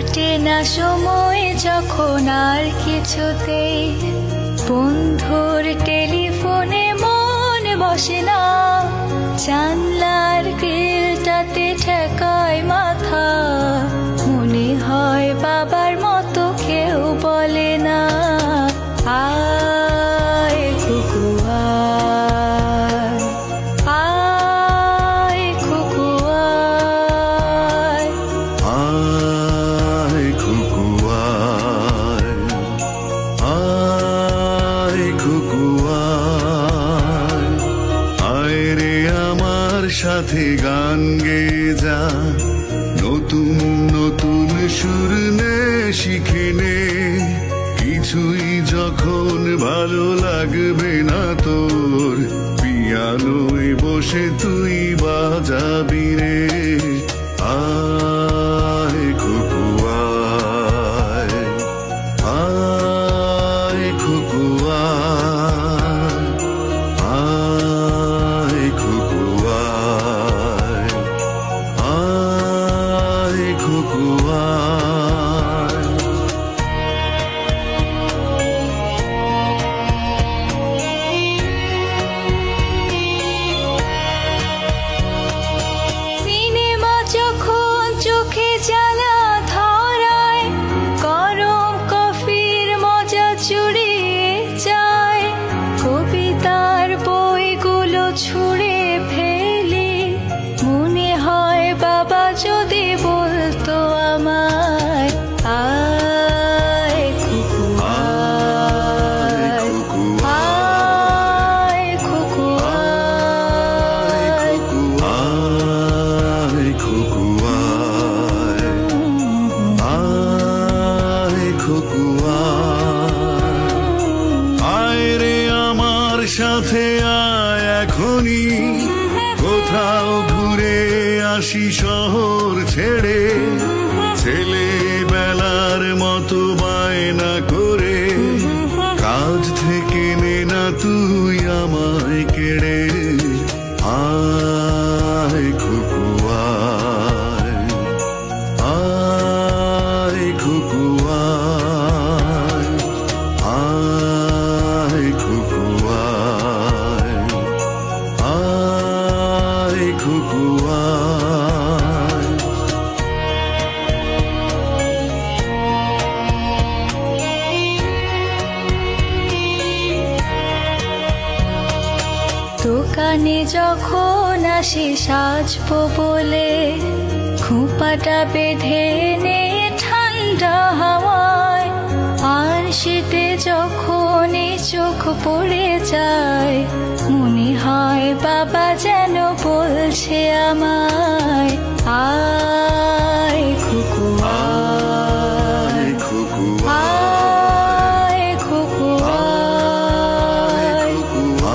কাটে না সময় যখন আর কিছুতেই বন্ধুর টেলিফোনে মন বসে না, জানলার গ্রিলটাতে ঠেকায় মাথা, মনে হয় বাবার মতো কেউ বলে না, আয় কুকু আয়, আয় কুকু আয়, আয় খুকু আয়, আয় খুকু আয়, আয় রে আমার সাথে গান গেয়ে যা, নতুন নতুন সুর নে শিখে নে, কিছুই যখন ভালো লাগবে না তোর, পিয়ানোয় বসে তুই বাজাবি রে, আয় খুকু আয়, আয় খুকু আয়, আয় খুকু আয়, আয় খুকু আয়। সিনেমা যখন চোখে জ্বালা ধরায়, গরম কফির মজা চুরিয়ে যায়, কবিতার বইগুলো ছুঁড়ে ফেলি, মনে হয় বাবা যদি বলতো আমায়, আয় খুকু আয়, আয় খুকু আয়, আয় খুকু আয়, আয় খুকু আয়, আয় রে আমার সাথে আয় এখনই, কোথাও ঘুরে আসি শহর ছেড়ে, ছেলেবেলার মতো বায়না করে, কাজ থেকে নে না তুই আমায় কেড়ে, আয় খুকু আয়, আয় খুকু আয়, আয় খুকু আয়, আয় খুকু আয়। দোকানে যখন আসি সাজবো বলে, খোঁপাটা বেঁধে নে ঠান্ডা হাওয়ায়, আর শীতে যখন এই চোখ পড়ে যায়, মনে হয় বাবা যেন বলছে আমায়, আয় খুকু আয়, আয় খুকু আয় খুকু আয়,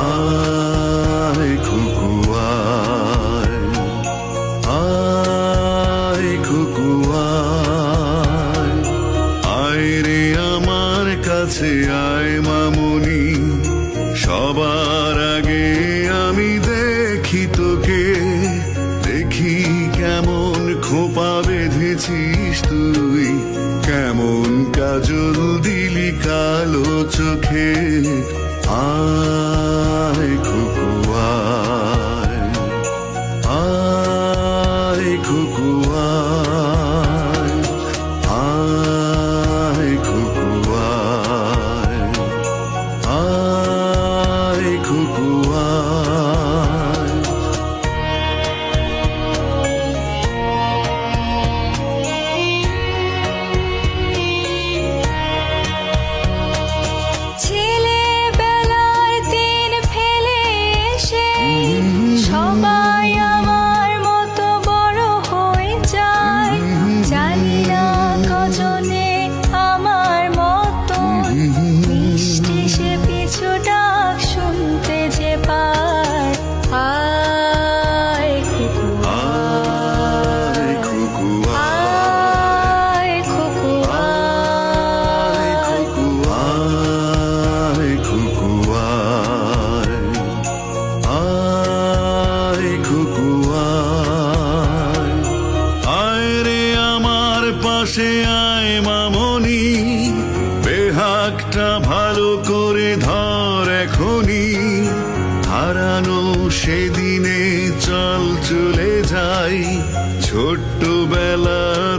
আয় খুকু আয়, আয় খুকু আয়, আয় রে আমার কাছে আয় মামুনি, সবার আগে আমি দেখি তোকে, দেখি কেমন খোপা বেঁধেছিস তুই, কেমন কাজল দিলি কালো চোখে, আয় খুকু আয়, আয় খুকু আয়, আয় খুকু আয়, আয় খুকু আয়। ছেলেবেলায় দিন ফেলে আয় মামনি, বেহাগটা ভালো করে ধর এখনি। হারানো সেদিনে চল চলে যাই ছোট্টবেলার